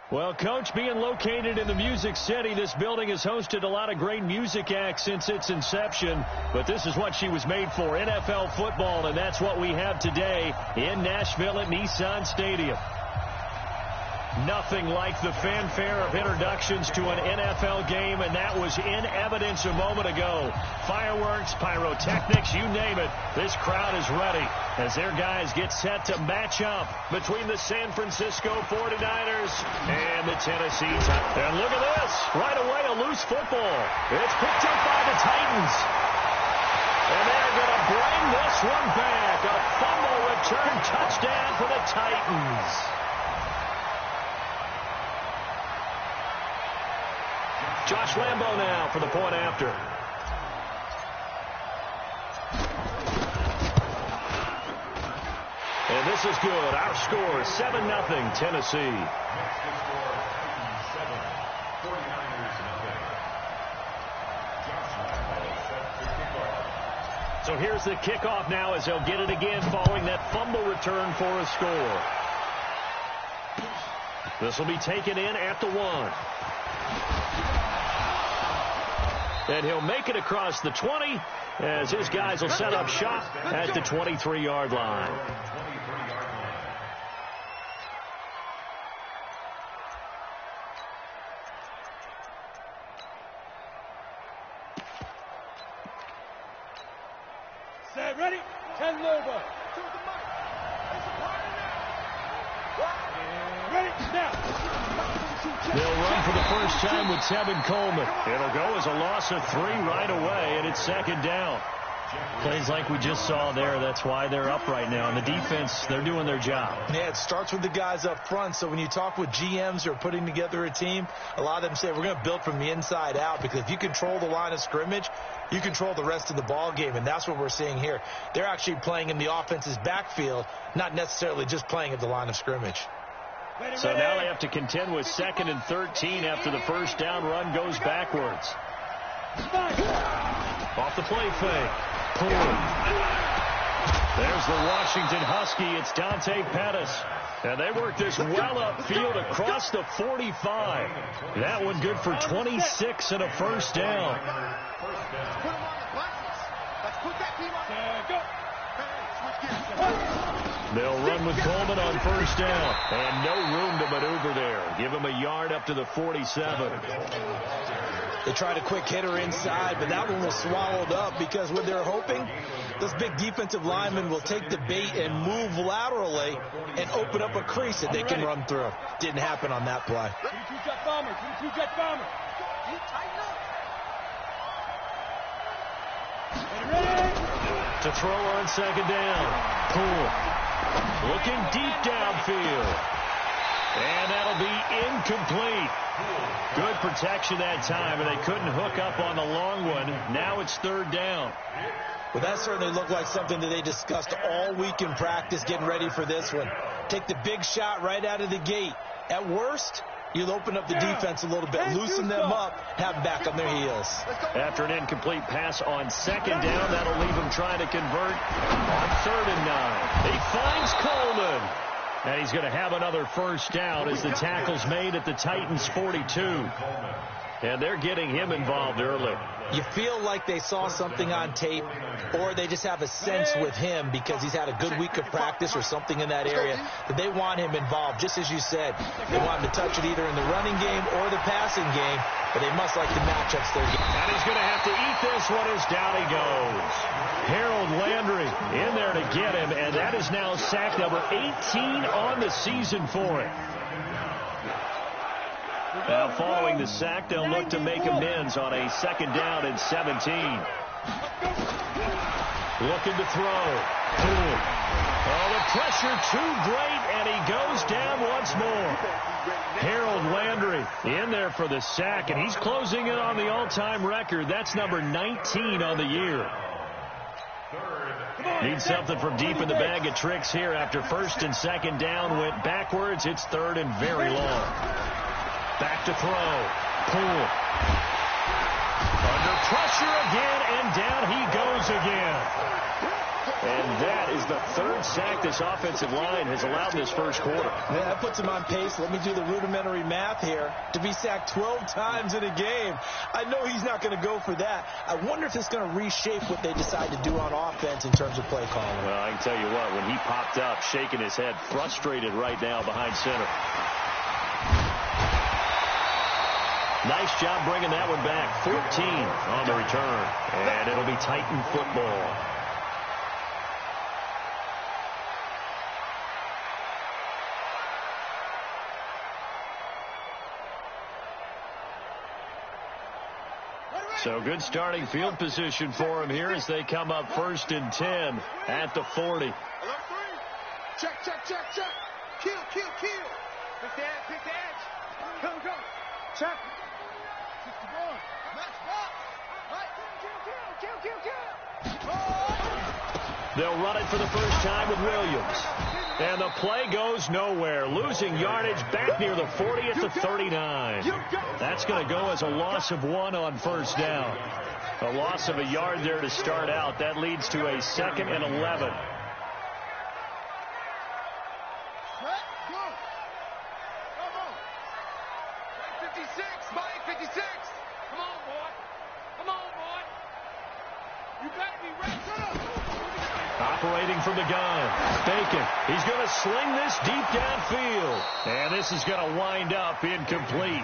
Well, Coach, being located in the Music City, this building has hosted a lot of great music acts since its inception. But this is what she was made for, NFL football, and that's what we have today in Nashville at Nissan Stadium. Nothing like the fanfare of introductions to an NFL game, and that was in evidence a moment ago. Fireworks, pyrotechnics, you name it. This crowd is ready as their guys get set to match up between the San Francisco 49ers and the Tennessee Titans. And look at this. Right away, a loose football. It's picked up by the Titans. And they're going to bring this one back. A fumble return touchdown for the Titans. Josh Lambo now for the point after. And this is good. Our score is 7-0 Tennessee. So here's the kickoff now as they'll get it again following that fumble return for a score. This will be taken in at the 1. And he'll make it across the 20 as his guys will set up shop at the 23-yard line. Set, ready? 10 over. Ready, now. They'll run for the first time with Tevin Coleman. It'll go as a loss of 3 right away, and it's second down. Plays like we just saw there. That's why they're up right now. And the defense, they're doing their job. Yeah, it starts with the guys up front. So when you talk with GMs who are putting together a team, a lot of them say we're going to build from the inside out, because if you control the line of scrimmage, you control the rest of the ball game, and that's what we're seeing here. They're actually playing in the offense's backfield, not necessarily just playing at the line of scrimmage. So now they have to contend with 2nd and 13 after the first down run goes backwards. Off the play fake. Pull. There's the Washington Husky. It's Dante Pettis. And they work this well upfield across the 45. That one good for 26 and a first down. They'll run with Coleman on first down. And no room to maneuver there. Give him a yard up to the 47. They tried a quick hitter inside, but that one was swallowed up because what they're hoping, this big defensive lineman will take the bait and move laterally and open up a crease that they can run through. Didn't happen on that play. 22 jet bomber, 22 jet bomber. To throw on second down. Poole. Looking deep downfield. And that'll be incomplete. Good protection that time, and they couldn't hook up on the long one. Now it's third down. Well, that certainly looked like something that they discussed all week in practice getting ready for this one. Take the big shot right out of the gate. At worst, you'll open up the defense a little bit, loosen them up, have them back on their heels. After an incomplete pass on second down, that'll leave him trying to convert on 3rd and 9. He finds Coleman. And he's going to have another first down as the tackle's made at the Titans' 42. And they're getting him involved early. You feel like they saw something on tape, or they just have a sense with him because he's had a good week of practice or something in that area that they want him involved. Just as you said, they want him to touch it either in the running game or the passing game, but they must like the matchups they're getting. And he's going to have to eat this one as down he goes. Harold Landry in there to get him, and that is now sack number 18 on the season for him. Now following the sack, they'll look to make amends on a 2nd down and 17. Looking to throw. Oh, the pressure too great, and he goes down once more. Harold Landry in there for the sack, and he's closing in on the all-time record. That's number 19 on the year. Need something from deep in the bag of tricks here after 1st and 2nd down went backwards. It's 3rd and very long. Back to throw. Pull. Under pressure again, and down he goes again. And that is the third sack this offensive line has allowed in this first quarter. Man, that puts him on pace. Let me do the rudimentary math here. To be sacked 12 times in a game, I know he's not going to go for that. I wonder if it's going to reshape what they decide to do on offense in terms of play calling. Well, I can tell you what, when he popped up, shaking his head, frustrated right now behind center. Nice job bringing that one back. 14 on the return. And it'll be Titan football. So good starting field position for him here as they come up 1st and 10 at the 40. Check. Kill. Pick the edge. Go. Check. 61. Match box. Right. Kill. They'll run it for the first time with Williams. And the play goes nowhere. Losing yardage back near the 40 at the 39. That's going to go as a loss of 1 on first down. A loss of a yard there to start out. That leads to a 2nd and 11. Operating from the gun, Bacon. He's going to sling this deep downfield. And this is going to wind up incomplete.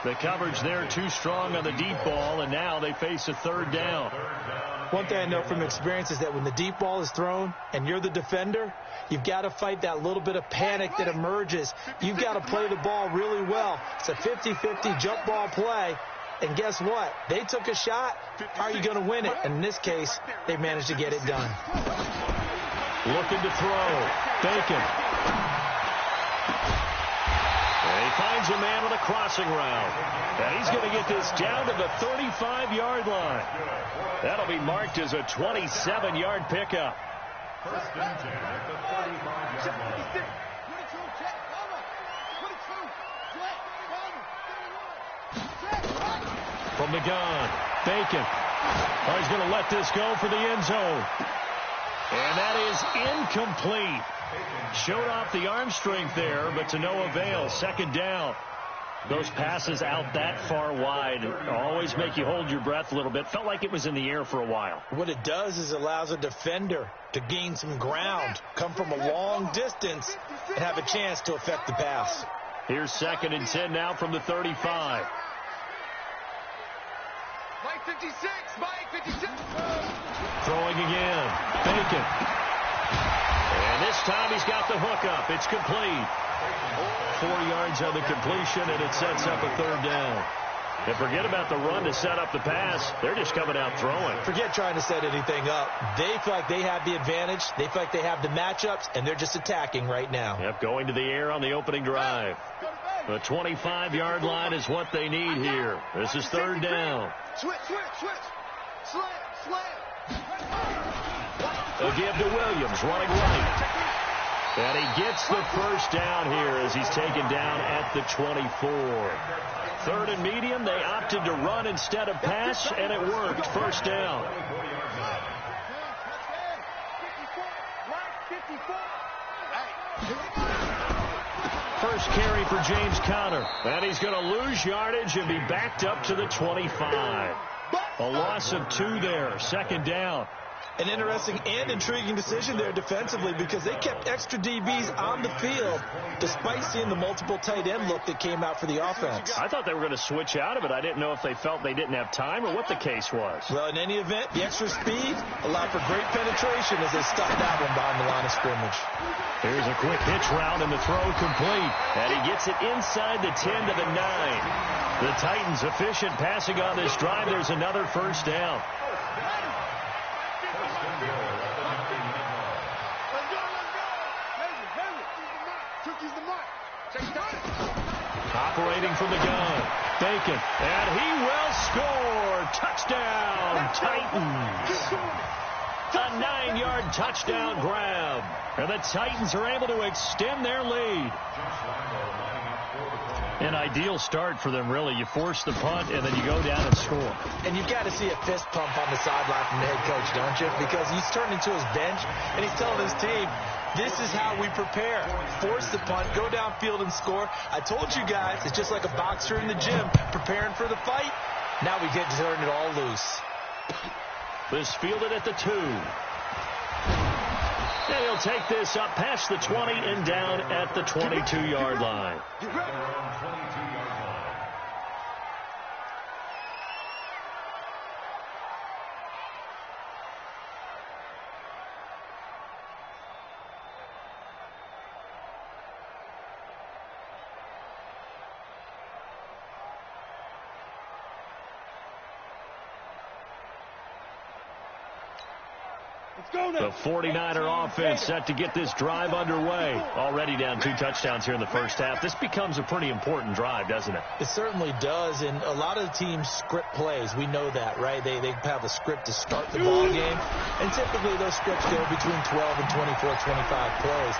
The coverage there too strong on the deep ball, and now they face a 3rd down. One thing I know from experience is that when the deep ball is thrown and you're the defender, you've got to fight that little bit of panic that emerges. You've got to play the ball really well. It's a 50-50 jump ball play. And guess what? They took a shot. How are you going to win it? And in this case, they managed to get it done. Looking to throw. Bacon. And he finds a man on a crossing route. And he's going to get this down to the 35-yard line. That'll be marked as a 27-yard pickup. First and 10 at the 35-yard line. From the gun, Bacon. Oh, he's going to let this go for the end zone. And that is incomplete. Showed off the arm strength there, but to no avail. 2nd down. Those passes out that far wide always make you hold your breath a little bit. Felt like it was in the air for a while. What it does is allows a defender to gain some ground, come from a long distance, and have a chance to affect the pass. Here's 2nd and 10 now from the 35. Mike 56. Throwing again. Bacon. And this time he's got the hook up. It's complete. 4 yards on the completion, and it sets up a 3rd down. And forget about the run to set up the pass. They're just coming out throwing. Forget trying to set anything up. They feel like they have the advantage. They feel like they have the matchups, and they're just attacking right now. Yep, going to the air on the opening drive. The 25-yard line is what they need here. This is 3rd down. Switch. Slam. A give to Williams, running right. And he gets the first down here as he's taken down at the 24. 3rd and medium, they opted to run instead of pass, and it worked. First down. First carry for James Conner. And he's going to lose yardage and be backed up to the 25. A loss of 2 there. 2nd down. An interesting and intriguing decision there defensively because they kept extra DBs on the field despite seeing the multiple tight end look that came out for the offense. I thought they were going to switch out of it. I didn't know if they felt they didn't have time or what the case was. Well, in any event, the extra speed allowed for great penetration as they stuffed that one behind the line of scrimmage. Here's a quick hitch route and the throw complete. And he gets it inside the 10 to the 9. The Titans efficient passing on this drive. There's another first down. Operating from the gun, Bacon, and he will score. Touchdown, Titans. A 9-yard touchdown grab. And the Titans are able to extend their lead. An ideal start for them, really. You force the punt, and then you go down and score. And you've got to see a fist pump on the sideline from the head coach, don't you? Because he's turned into his bench, and he's telling his team, this is how we prepare. Force the punt, go downfield and score. I told you guys, it's just like a boxer in the gym preparing for the fight. Now we get to turn it all loose. This fielded at the 2. And he'll take this up past the 20 and down at the 22-yard line. The 49er offense set to get this drive underway. Already down 2 touchdowns here in the first half. This becomes a pretty important drive, doesn't it? It certainly does, and a lot of the teams script plays. We know that, right? They have a script to start the ball game, and typically those scripts go between 12 and 24, 25 plays.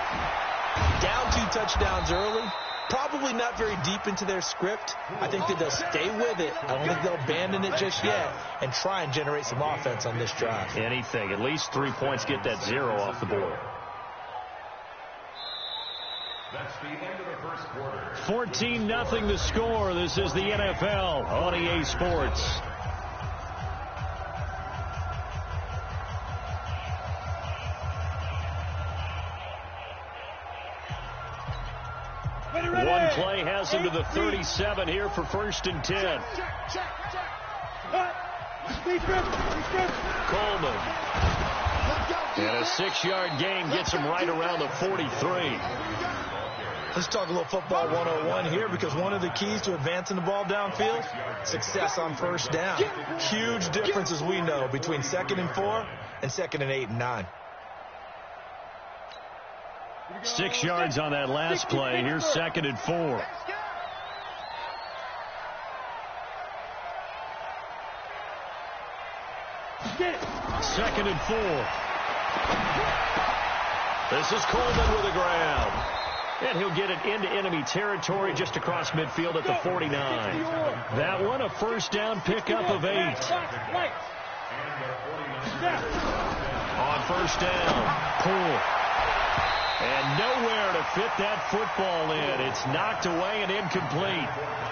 Down 2 touchdowns early. Probably not very deep into their script. I think that they'll stay with it. I don't think they'll abandon it just yet and try and generate some offense on this drive. Anything. At least 3 points, get that 0 off the board. That's the end of the first quarter. 14-0 the score. This is the NFL on EA Sports. One play has him to the 37 here for 1st and 10. Coleman. And a 6-yard gain gets him right around the 43. Let's talk a little football 101 here, because one of the keys to advancing the ball downfield, success on first down. Huge difference, as we know, between 2nd and 4 and 2nd and 8 and 9. 6 yards on that last play. Here's 2nd and 4. Second and 4. This is Coleman with a grab. And he'll get it into enemy territory just across midfield at the 49. That one, a first down pickup of 8. On first down, Poole. And nowhere to fit that football in. It's knocked away and incomplete.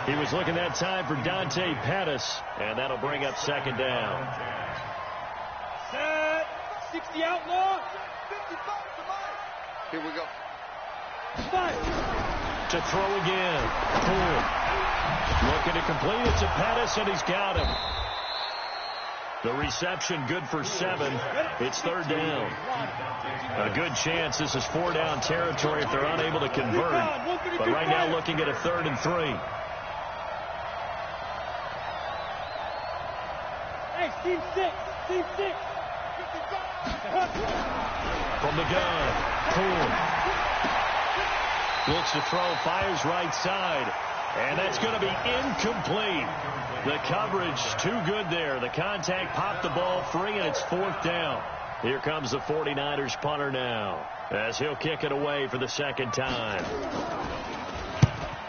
He was looking that time for Dante Pettis, and that'll bring up 2nd down. Set. 60 outlaw. 55 to Mike. Here we go. 5. To throw again. Poole. Looking to complete it to Pettis, and he's got him. The reception good for 7. It's 3rd down. A good chance this is 4-down territory if they're unable to convert. But right now looking at a 3rd and 3. Hey, team 6. Team 6. From the gun. Poole. Looks to throw, fires right side. And that's going to be incomplete. The coverage too good there. The contact popped the ball free, and it's 4th down. Here comes the 49ers punter now, as he'll kick it away for the 2nd time.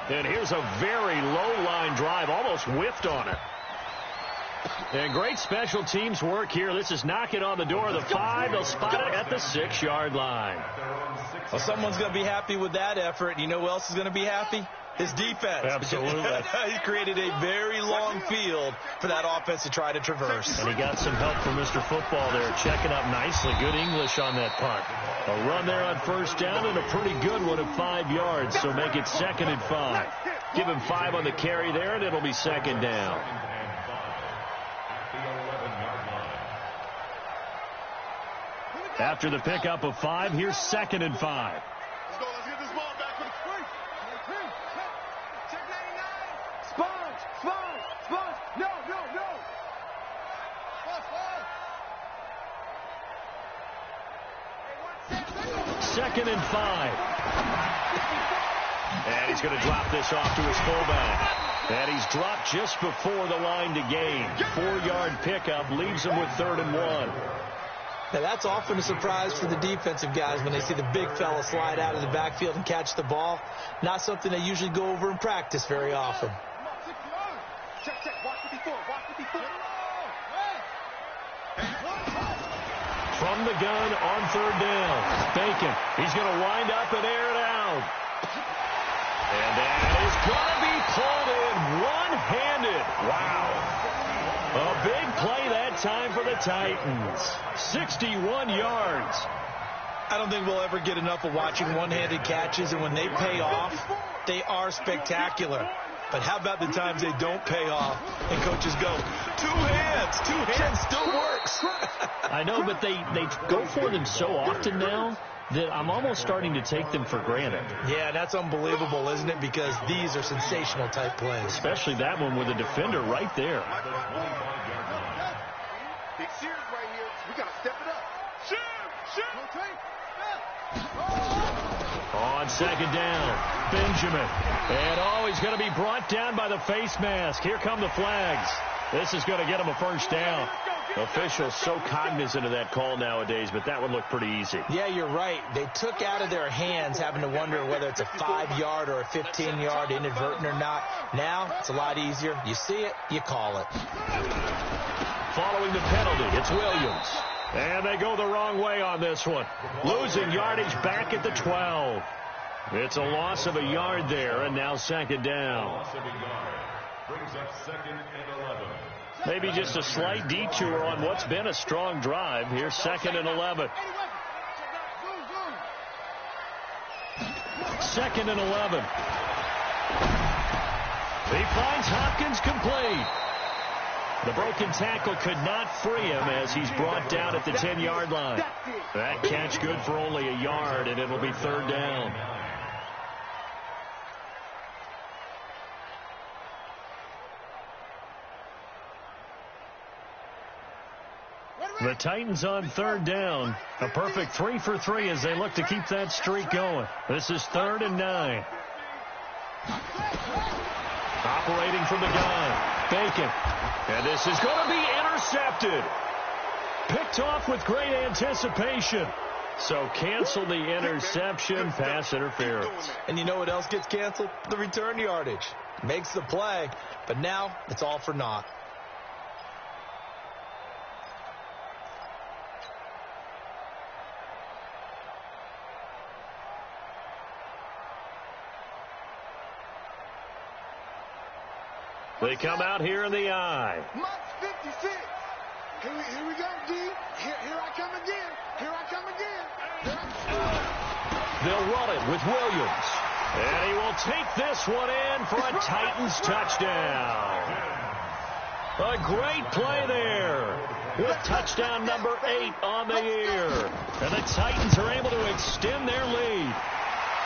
And here's a very low-line drive, almost whiffed on it. And great special teams work here. This is knocking on the door of the 5. They'll spot it at the 6-yard line. Well, someone's going to be happy with that effort. You know who else is going to be happy? His defense. Absolutely. He created a very long field for that offense to try to traverse. And he got some help from Mr. Football there, checking up nicely. Good English on that punt. A run there on first down and a pretty good one of 5 yards, so make it 2nd and 5. Give him 5 on the carry there, and it'll be 2nd down. After the pickup of 5, here's 2nd and 5. Let's go. Let's get this ball back for the free. Check 99. Sponge. No. Second and 5. And he's going to drop this off to his fullback. And he's dropped just before the line to gain. 4-yard pickup leaves him with 3rd and 1. Now, that's often a surprise for the defensive guys when they see the big fella slide out of the backfield and catch the ball. Not something they usually go over in practice very often. From the gun on third down. Bacon. He's going to wind up and air it out. And that is going to be pulled in one-handed. Wow. A big play that time for the Titans. 61 yards. I don't think we'll ever get enough of watching one-handed catches, and when they pay off, they are spectacular. But how about the times they don't pay off and coaches go, two hands still works. I know, but they go for them so often now that I'm almost starting to take them for granted. Yeah, that's unbelievable, isn't it? Because these are sensational type plays. Especially that one with a defender right there. Big series right here. We got to step it up. Shoot! On second down, Benjamin. And he's going to be brought down by the face mask. Here come the flags. This is going to get him a first down. Officials so cognizant of that call nowadays, but that one looked pretty easy. Yeah, you're right. They took out of their hands having to wonder whether it's a 5-yard or a 15-yard inadvertent or not. Now, it's a lot easier. You see it, you call it. Following the penalty, it's Williams. And they go the wrong way on this one. Losing yardage back at the 12. It's a loss of a yard there, and now second down. Loss of a yard. Brings up second and 11. Maybe just a slight detour on what's been a strong drive. Here's second and 11. Second and 11. He finds Hopkins complete. The broken tackle could not free him as he's brought down at the 10-yard line. That catch good for only a yard, and it'll be third down. The Titans on third down. A perfect 3 for 3 as they look to keep that streak going. This is 3rd and 9. Operating from the gun. Bacon. And this is going to be intercepted. Picked off with great anticipation. So cancel the interception, pass interference. And you know what else gets canceled? The return yardage. Makes the play, but now it's all for naught. They come out here in the eye. Mark 56. Here we go, D. Here I come again. Here I come again. They'll run it with Williams. And he will take this one in for a Titans touchdown. A great play there with touchdown number 8 on the year. And the Titans are able to extend their lead.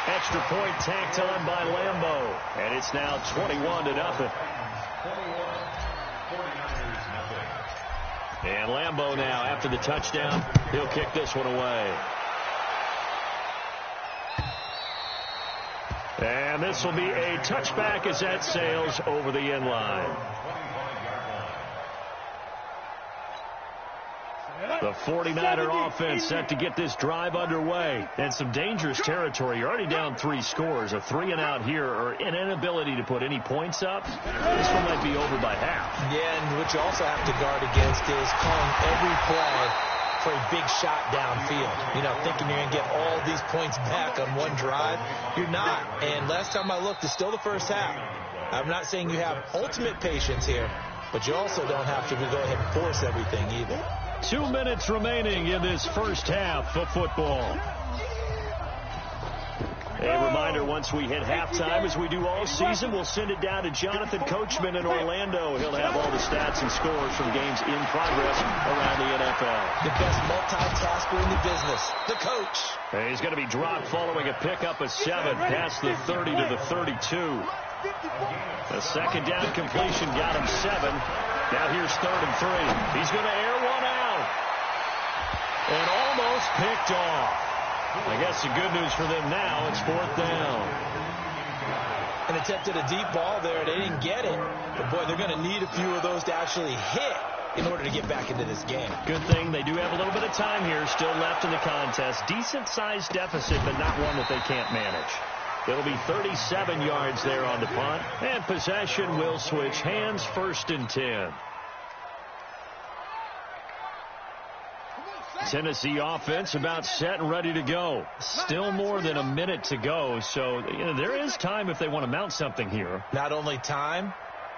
Extra point tacked on by Lambeau. And it's now 21-0. And Lambeau now, after the touchdown, he'll kick this one away. And this will be a touchback as that sails over the end line. The 49er offense set to get this drive underway. And some dangerous territory. You're already down 3 scores. A 3-and-out here or an inability to put any points up. This one might be over by half. Yeah, and what you also have to guard against is calling every play for a big shot downfield. You know, thinking you're going to get all these points back on one drive. You're not. And last time I looked, it's still the first half. I'm not saying you have ultimate patience here, but you also don't have to go ahead and force everything either. 2 minutes remaining in this first half of football. A reminder, once we hit halftime, as we do all season, we'll send it down to Jonathan Coachman in Orlando. He'll have all the stats and scores from games in progress around the NFL. The best multitasker in the business, the coach. And he's going to be dropped following a pickup of 7 past the 30 to the 32. The second down completion got him 7. Now here's 3rd and 3. He's going to air one out. And almost picked off. I guess the good news for them now, it's 4th down. And attempted a deep ball there. They didn't get it. But, boy, they're going to need a few of those to actually hit in order to get back into this game. Good thing they do have a little bit of time here still left in the contest. Decent-sized deficit, but not one that they can't manage. It'll be 37 yards there on the punt, and possession will switch hands, 1st and 10. Tennessee offense about set and ready to go. Still more than a minute to go, so there is time if they want to mount something here. Not only time,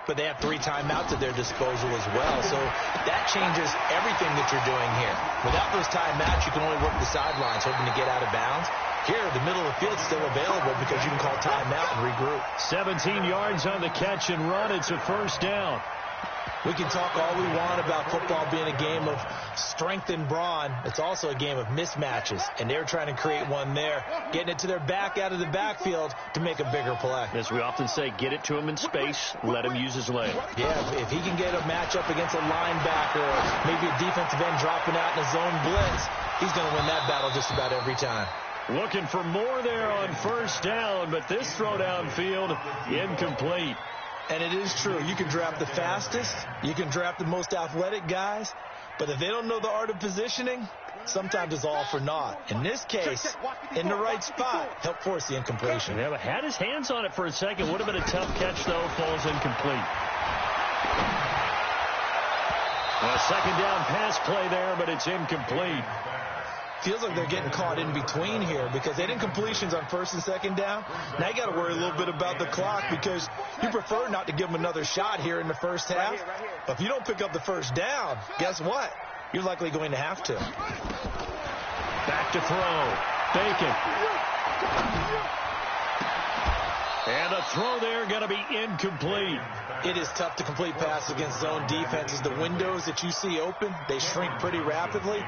but they have 3 timeouts at their disposal as well, so that changes everything that you're doing here. Without those timeouts, you can only work the sidelines, hoping to get out of bounds. Here, the middle of the field is still available because you can call timeout and regroup. 17 yards on the catch and run. It's a 1st down. We can talk all we want about football being a game of strength and brawn. It's also a game of mismatches, and they're trying to create one there, getting it to their back out of the backfield to make a bigger play. As we often say, get it to him in space, let him use his leg. Yeah, if he can get a matchup against a linebacker or maybe a defensive end dropping out in a zone blitz, he's going to win that battle just about every time. Looking for more there on 1st down, but this throw downfield incomplete. And it is true. You can draft the fastest. You can draft the most athletic guys. But if they don't know the art of positioning, sometimes it's all for naught. In this case, in the right spot, help force the incompletion. Yeah, but had his hands on it for a second. Would have been a tough catch, though. Falls incomplete. A 2nd down pass play there, but it's incomplete. Feels like they're getting caught in between here because they didn't completions on 1st and 2nd down. Now you got to worry a little bit about the clock because you prefer not to give them another shot here in the 1st half. But if you don't pick up the 1st down, guess what? You're likely going to have to. Back to throw. Bacon. And a throw there going to be incomplete. It is tough to complete passes against zone defenses. The windows that you see open, they shrink pretty rapidly.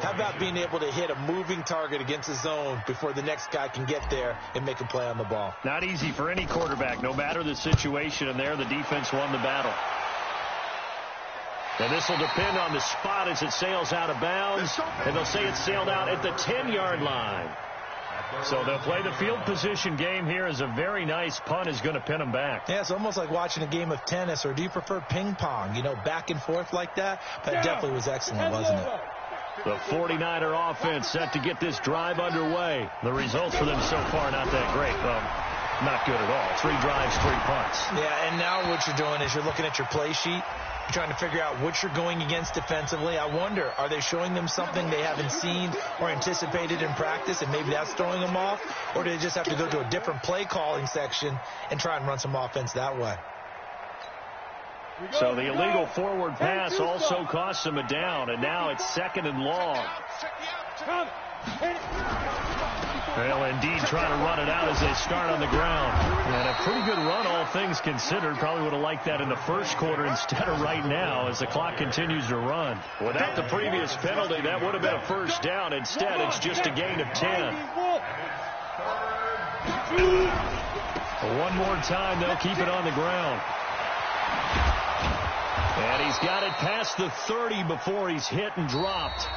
How about being able to hit a moving target against a zone before the next guy can get there and make a play on the ball? Not easy for any quarterback, no matter the situation, and there the defense won the battle. And this will depend on the spot as it sails out of bounds, and they'll say it sailed out at the 10-yard line. So they'll play the field position game here as a very nice punt is going to pin them back. Yeah, it's almost like watching a game of tennis, or do you prefer ping pong? You know, back and forth like that? That definitely was excellent, wasn't it? The 49er offense set to get this drive underway. The results for them so far not that great. Well, not good at all. 3 drives, 3 punts. Yeah, and now what you're doing is you're looking at your play sheet. You're trying to figure out what you're going against defensively. I wonder, are they showing them something they haven't seen or anticipated in practice, and maybe that's throwing them off? Or do they just have to go to a different play calling section and try and run some offense that way? So the illegal forward pass also costs them a down, and now it's 2nd and long. Well, indeed, trying to run it out as they start on the ground. And a pretty good run, all things considered. Probably would have liked that in the 1st quarter instead of right now as the clock continues to run. Without the previous penalty, that would have been a 1st down. Instead, it's just a gain of 10. One more time, they'll keep it on the ground. And he's got it past the 30 before he's hit and dropped.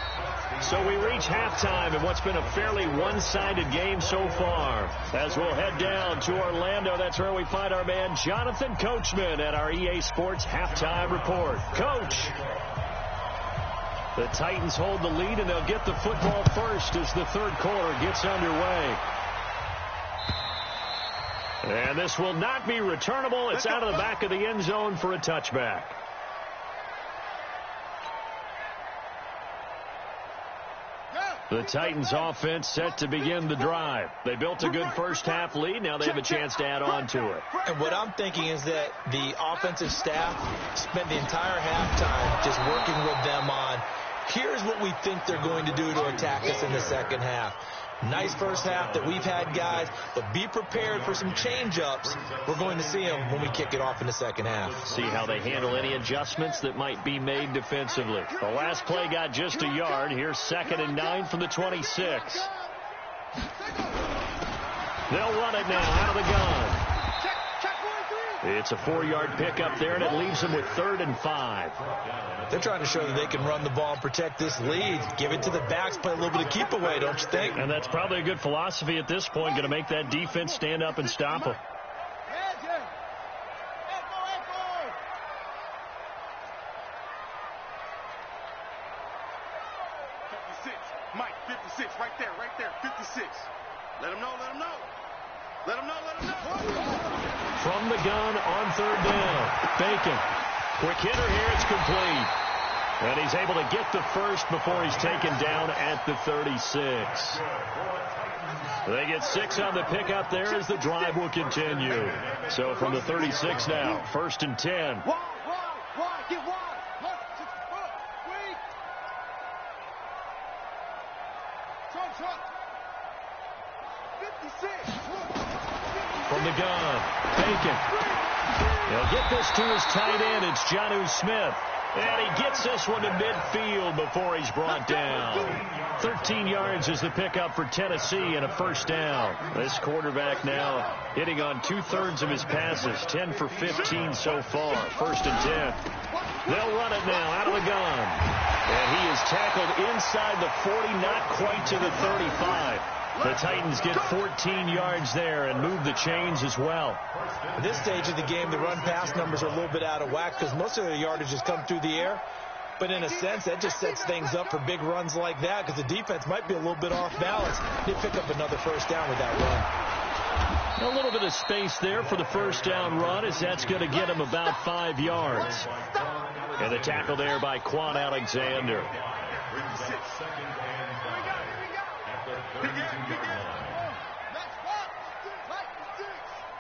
So we reach halftime in what's been a fairly one-sided game so far. As we'll head down to Orlando, that's where we find our man Jonathan Coachman at our EA Sports Halftime Report. Coach, the Titans hold the lead, and they'll get the football first as the 3rd quarter gets underway. And this will not be returnable. It's out of the back of the end zone for a touchback. The Titans offense set to begin the drive. They built a good 1st half lead. Now they have a chance to add on to it. And what I'm thinking is that the offensive staff spent the entire halftime just working with them on, here's what we think they're going to do to attack us in the 2nd half. Nice 1st half that we've had, guys, but be prepared for some change-ups. We're going to see them when we kick it off in the 2nd half. See how they handle any adjustments that might be made defensively. The last play got just a yard. Here's 2nd and 9 from the 26. They'll run it now out of the gun. It's a 4-yard pickup there, and it leaves them with 3rd and 5. They're trying to show that they can run the ball and protect this lead. Give it to the backs, play a little bit of keep away, don't you think? And that's probably a good philosophy at this point, going to make that defense stand up and stop them. 56, right there, 56. Let him know, let him know. Let him know, let him know. From the gun on third down. Bacon. Quick hitter here. It's complete. And he's able to get the first before he's taken down at the 36. They get 6 on the pickup there as the drive will continue. So from the 36 now, 1st and 10. Wide, get wide. Truck. 56. From the gun, Bacon. He'll get this to his tight end. It's Jonnu Smith. And he gets this one to midfield before he's brought down. 13 yards is the pickup for Tennessee and a first down. This quarterback now hitting on 2/3 of his passes, 10 for 15 so far. 1st and 10. They'll run it now out of the gun. And he is tackled inside the 40, not quite to the 35. The Titans get 14 yards there and move the chains as well. At this stage of the game, the run-pass numbers are a little bit out of whack because most of their yardage has come through the air. But in a sense, that just sets things up for big runs like that because the defense might be a little bit off balance. They pick up another first down with that run. A little bit of space there for the first down run as that's going to get him about 5 yards. And the tackle there by Quan Alexander.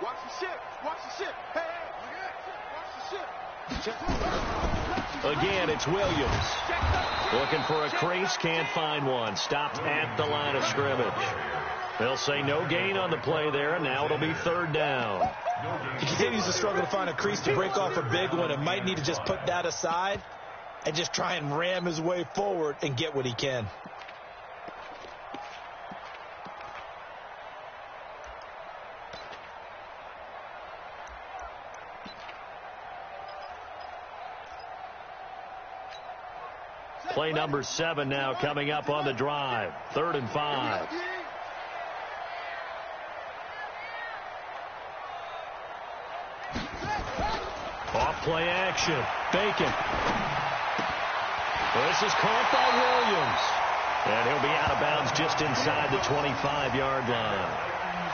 Watch the ship. Hey, watch the ship. Again, it's Williams. Looking for a crease, can't find one. Stopped at the line of scrimmage. They'll say no gain on the play there, and now it'll be 3rd down. He continues to struggle to find a crease to break off a big one and might need to just put that aside and just try and ram his way forward and get what he can. Play number 7 now coming up on the drive. 3rd and 5. Off play action. Bacon. This is caught by Williams. And he'll be out of bounds just inside the 25-yard line.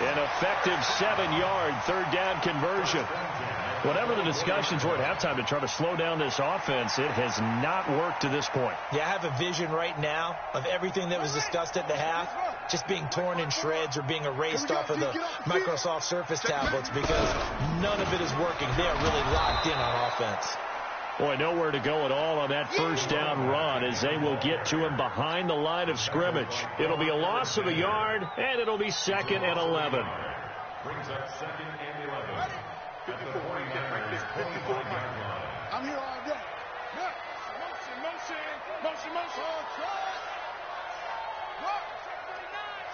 An effective 7-yard 3rd down conversion. Whatever the discussions were at halftime to try to slow down this offense, it has not worked to this point. Yeah, I have a vision right now of everything that was discussed at the half just being torn in shreds or being erased off of the Microsoft Surface tablets because none of it is working. They are really locked in on offense. Boy, nowhere to go at all on that first down run as they will get to him behind the line of scrimmage. It'll be a loss of a yard, and it'll be 2nd and 11. Brings up 2nd and 11. 54 right there. 54. I'm here all day. Motion.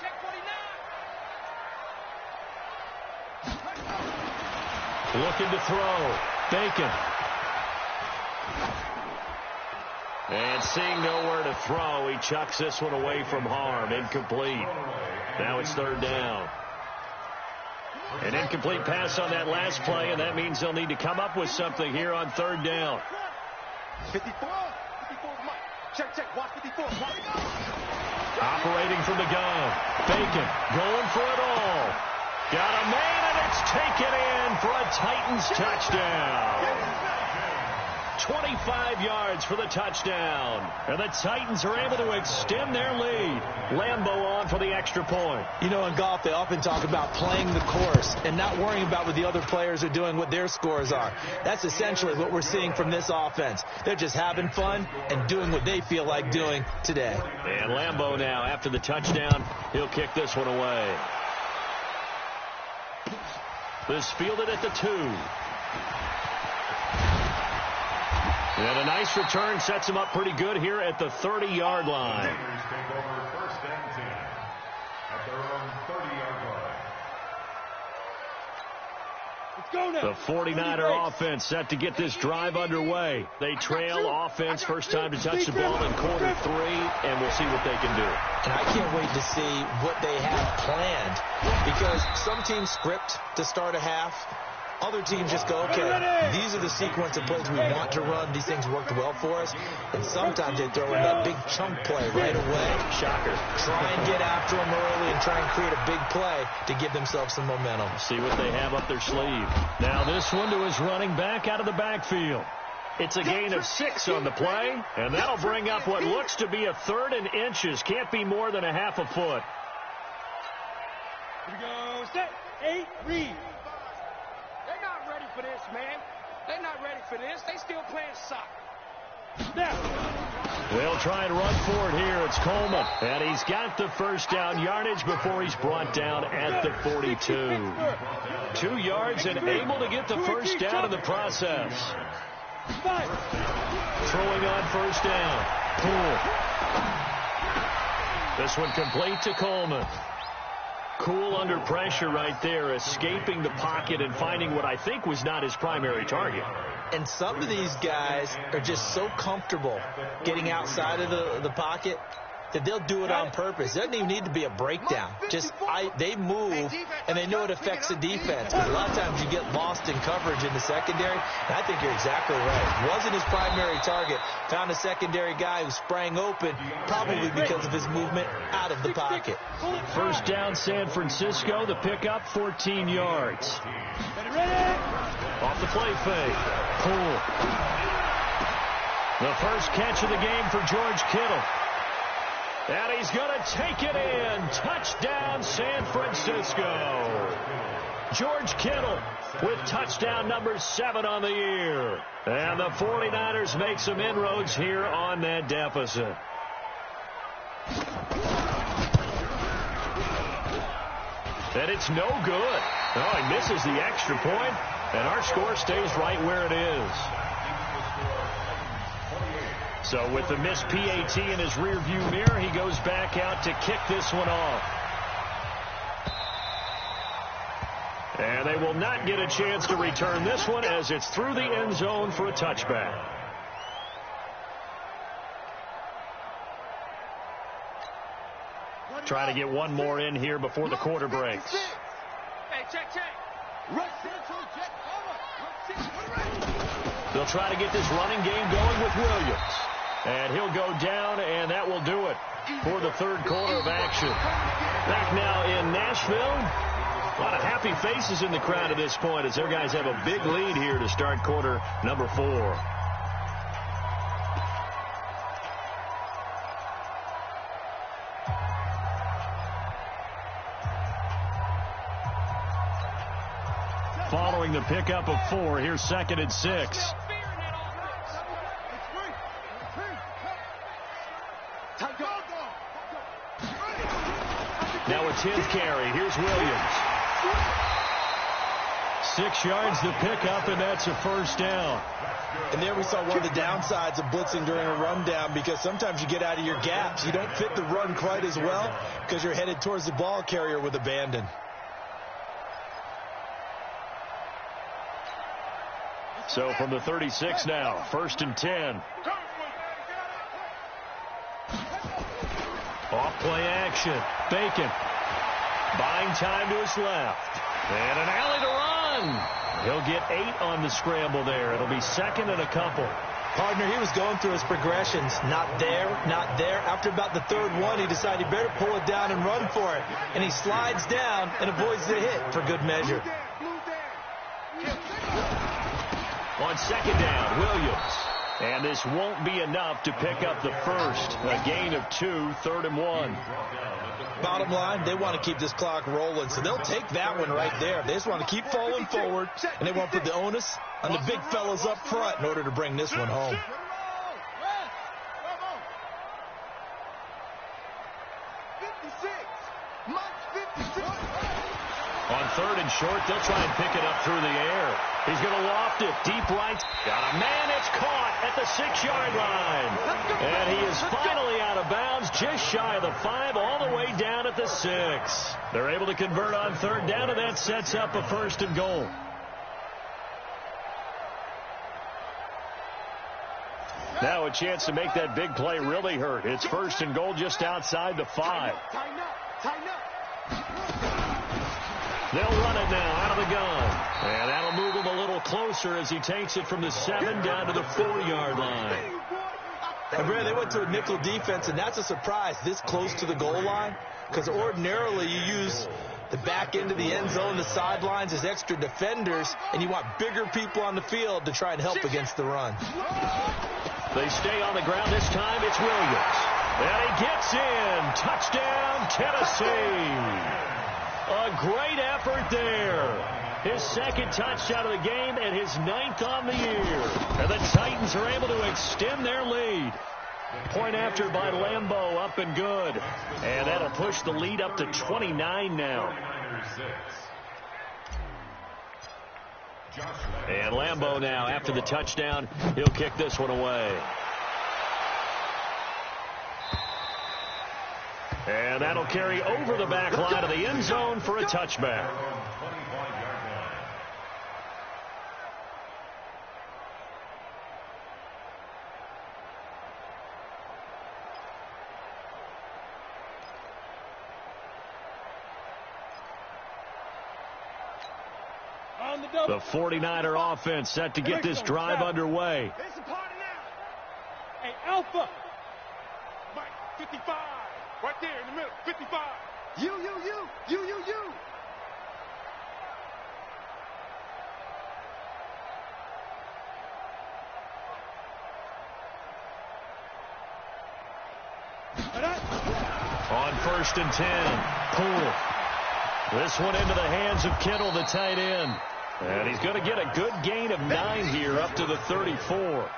Check 49. Looking to throw. Bacon. And seeing nowhere to throw, he chucks this one away from harm. Incomplete. Now it's 3rd down. An incomplete pass on that last play, and that means they'll need to come up with something here on 3rd down. 54, Mike. Check. Watch 54, Mike. Operating from the gun. Bacon going for it all. Got a man, and it's taken in for a Titans touchdown. 25 yards for the touchdown. And the Titans are able to extend their lead. Lambeau on for the extra point. You know, in golf, they often talk about playing the course and not worrying about what the other players are doing, what their scores are. That's essentially what we're seeing from this offense. They're just having fun and doing what they feel like doing today. And Lambeau now, after the touchdown, he'll kick this one away. This fielded at the 2. And a nice return sets him up pretty good here at the 30-yard line. Take over 1st and 10 at their own 30-yard line. Let's go now. The 49er offense set to get this drive underway. They trail offense, first time to touch the ball in quarter 3, and we'll see what they can do. And I can't wait to see what they have planned because some teams script to start a half. Other teams just go, okay, these are the sequence of plays we want to run. These things worked well for us. And sometimes they throw in that big chunk play right away. Shocker. Try and get after them early and try and create a big play to give themselves some momentum. See what they have up their sleeve. Now this one to his running back out of the backfield. It's a gain of 6 on the play, and that'll bring up what looks to be a 3rd and inches. Can't be more than a half a foot. Here we go. Set. 8, read. They're not ready for this, man. They're not ready for this. They still playing soccer. They'll try and run for it here. It's Coleman. And he's got the first down yardage before he's brought down at the 42. 2 yards and able to get the first down in the process. Throwing on first down. Poole. This one complete to Coleman. Cool under pressure right there, escaping the pocket and finding what I think was not his primary target. And some of these guys are just so comfortable getting outside of the pocket that they'll do it on purpose. It doesn't even need to be a breakdown. They move, and they know it affects the defense. Because a lot of times you get lost in coverage in the secondary, and I think you're exactly right. Wasn't his primary target. Found a secondary guy who sprang open, probably because of his movement out of the pocket. First down, San Francisco. The pickup, 14 yards. Off the play fake. Poole. The first catch of the game for George Kittle. And he's going to take it in. Touchdown, San Francisco. George Kittle with touchdown number 7 on the year. And the 49ers make some inroads here on that deficit. And it's no good. Oh, he misses the extra point, and our score stays right where it is. So with the missed PAT in his rearview mirror, he goes back out to kick this one off. And they will not get a chance to return this one as it's through the end zone for a touchback. Trying to get one more in here before the quarter breaks. Hey, check. They'll try to get this running game going with Williams. And he'll go down, and that will do it for the third quarter of action. Back now in Nashville. A lot of happy faces in the crowd at this point as their guys have a big lead here to start quarter number 4. Following the pickup of 4, here's 2nd and 6. Now a 10th carry. Here's Williams. 6 yards the pickup, and that's a first down. And there we saw one of the downsides of blitzing during a rundown, because sometimes you get out of your gaps. You don't fit the run quite as well because you're headed towards the ball carrier with abandon. So from the 36 now, 1st and 10. Off play action. Bacon. Buying time to his left. And an alley to run. He'll get 8 on the scramble there. It'll be 2nd and a couple. Partner, he was going through his progressions. Not there, not there. After about the 3rd one, he decided he better pull it down and run for it. And he slides down and avoids the hit for good measure. On 2nd down, Williams. And this won't be enough to pick up the first. A gain of 2, 3rd and 1. Bottom line, they want to keep this clock rolling, so they'll take that one right there. They just want to keep falling forward, and they want to put the onus on the big fellas up front in order to bring this one home. On 3rd and short, they'll try and pick it up through the air. He's going to loft it deep right. Got a man. It's caught at the 6-yard line. And he is finally out of bounds, just shy of the 5, all the way down at the 6. They're able to convert on 3rd down, and that sets up a 1st and goal. Now a chance to make that big play really hurt. It's 1st and goal just outside the 5. Tighten up. They'll run it now out of the gun. And that'll move him a little closer as he takes it from the 7 down to the 4-yard line. And Brad, they went to a nickel defense, and that's a surprise this close to the goal line, because ordinarily you use the back end of the end zone, the sidelines as extra defenders, and you want bigger people on the field to try and help against the run. They stay on the ground this time. It's Williams. And he gets in. Touchdown, Tennessee. A great effort there. His second touchdown of the game and his 9th on the year. And the Titans are able to extend their lead. Point after by Lambeau, up and good. And that'll push the lead up to 29 now. And Lambeau now, after the touchdown, he'll kick this one away. And that'll carry over the back line of the end zone for a touchback. The 49er offense set to get this drive underway. It's a party now. Hey, Alpha. Mike, 55. Right there in the middle, 55. You. On 1st and 10, Poole. This one into the hands of Kittle, the tight end. And he's going to get a good gain of 9 here up to the 34.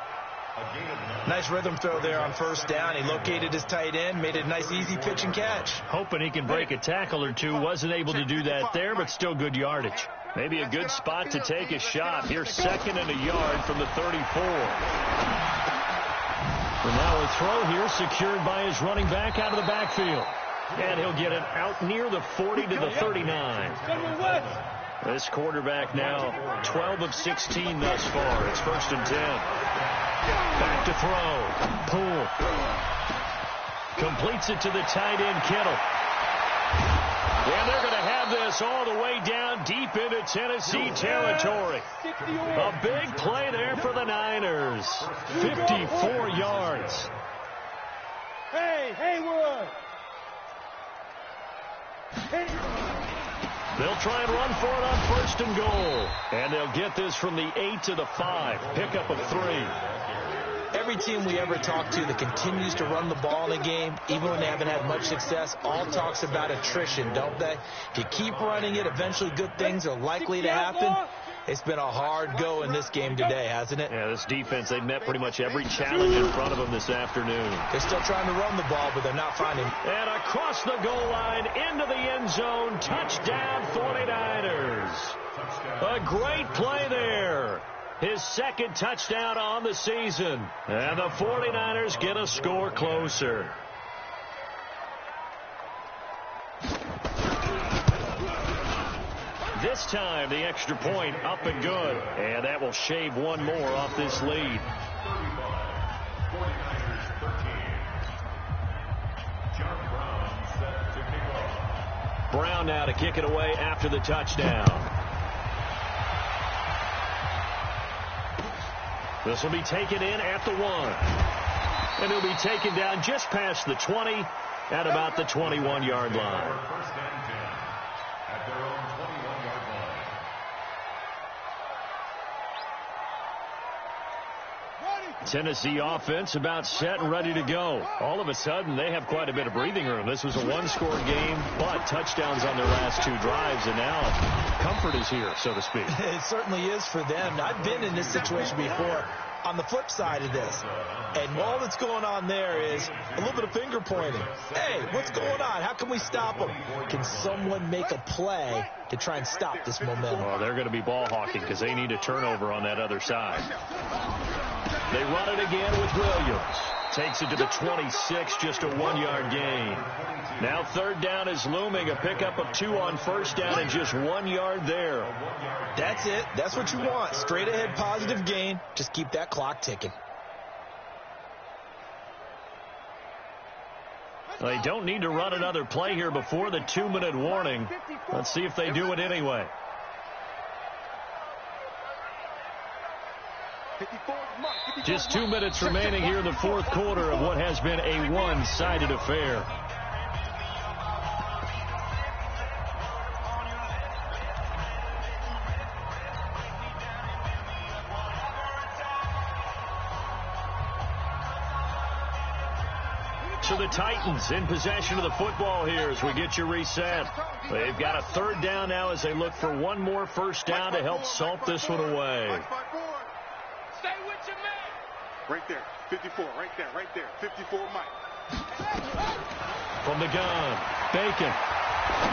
Nice rhythm throw there on 1st down. He located his tight end, made it a nice easy pitch and catch. Hoping he can break a tackle or two. Wasn't able to do that there, but still good yardage. Maybe a good spot to take a shot. Here's 2nd and a yard from the 34. And now a throw here secured by his running back out of the backfield. And he'll get it out near the 40 to the 39. This quarterback now 12 of 16 thus far. It's 1st and 10. Back to throw. Poole. Completes it to the tight end, Kittle. And they're going to have this all the way down deep into Tennessee territory. A big play there for the Niners. 54 yards. Hey, Haywood. They'll try and run for it on 1st and goal. And they'll get this from the 8 to the 5. Pickup of 3. Every team we ever talk to that continues to run the ball in a game, even when they haven't had much success, all talks about attrition, don't they? If you keep running it, eventually good things are likely to happen. It's been a hard go in this game today, hasn't it? Yeah, this defense, they've met pretty much every challenge in front of them this afternoon. They're still trying to run the ball, but they're not finding it. And across the goal line, into the end zone, touchdown 49ers. A great play there. His 2nd touchdown on the season. And the 49ers get a score closer. This time, the extra point up and good. And that will shave one more off this lead. 49ers 13. John Brown set to kick off. Brown now to kick it away after the touchdown. This will be taken in at the 1. And he'll be taken down just past the 20 at about the 21-yard line. 1st and 10 at their own 21-yard line. Tennessee offense about set and ready to go. All of a sudden, they have quite a bit of breathing room. This was a one-score game, but touchdowns on their last 2 drives, and now comfort is here, so to speak. It certainly is for them. I've been in this situation before on the flip side of this. And all that's going on there is a little bit of finger pointing. Hey, what's going on? How can we stop them? Can someone make a play to try and stop this momentum? Well, they're going to be ball hawking because they need a turnover on that other side. They run it again with Williams. Takes it to the 26, just a 1-yard gain. Now 3rd down is looming. A pickup of 2 on 1st down and just 1 yard there. That's it. That's what you want. Straight ahead positive gain. Just keep that clock ticking. They don't need to run another play here before the 2-minute warning. Let's see if they do it anyway. Just 2 minutes remaining here in the fourth quarter of what has been a one-sided affair. So the Titans in possession of the football here as we get you reset. They've got a third down now as they look for one more first down to help salt this one away. Stay with your man. Right there, 54, right there, 54, Mike. From the gun, Bacon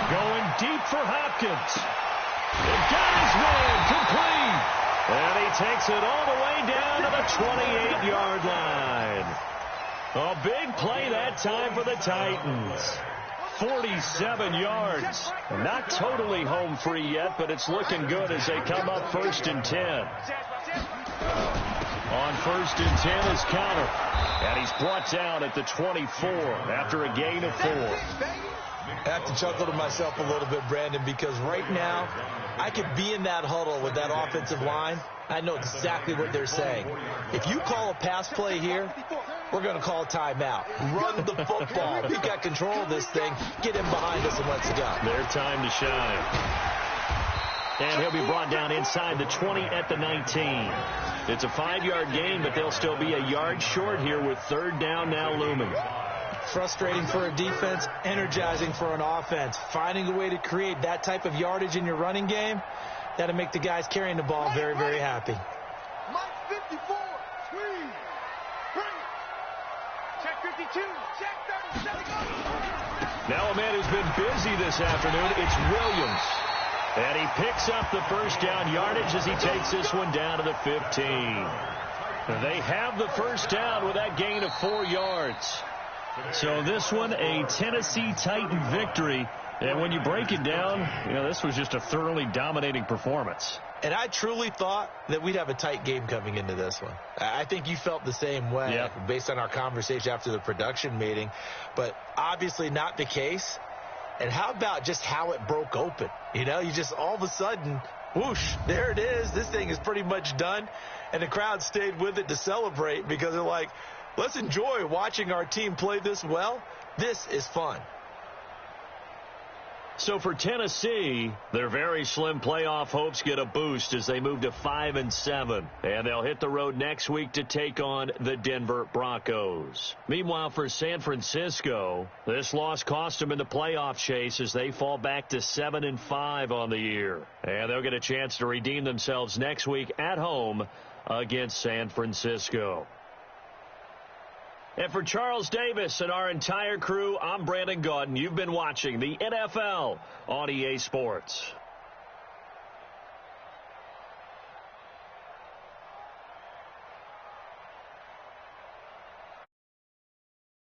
going deep for Hopkins. It got his man complete. And he takes it all the way down to the 28-yard line. A big play that time for the Titans. 47 yards. Not totally home free yet, but it's looking good as they come up 1st and 10. On 1st and 10 is Counter. And he's brought down at the 24 after a gain of 4. I have to chuckle to myself a little bit, Brandon, because right now I could be in that huddle with that offensive line. I know exactly what they're saying. If you call a pass play here, we're going to call a timeout. Run the football. We've got control of this thing. Get him behind us and let's go. Their time to shine. And he'll be brought down inside the 20 at the 19. It's a 5-yard gain, but they'll still be a yard short here with third down now looming. Frustrating for a defense, energizing for an offense. Finding a way to create that type of yardage in your running game, that'll make the guys carrying the ball very, very happy. Mike 54, squeeze, bring, check 52, check 37. Now a man who's been busy this afternoon, it's Williams. And he picks up the first down yardage as he takes this one down to the 15. They have the first down with that gain of 4 yards. So this one, a Tennessee Titan victory. And when you break it down, this was just a thoroughly dominating performance. And I truly thought that we'd have a tight game coming into this one. I think you felt the same way based on our conversation after the production meeting. But obviously not the case. And how about just how it broke open? You just all of a sudden, whoosh, there it is. This thing is pretty much done. And the crowd stayed with it to celebrate because they're like, let's enjoy watching our team play this well. This is fun. So for Tennessee, their very slim playoff hopes get a boost as they move to 5-7. And they'll hit the road next week to take on the Denver Broncos. Meanwhile, for San Francisco, this loss cost them in the playoff chase as they fall back to 7-5 on the year. And they'll get a chance to redeem themselves next week at home against San Francisco. And for Charles Davis and our entire crew, I'm Brandon Gaudin. You've been watching the NFL on EA Sports.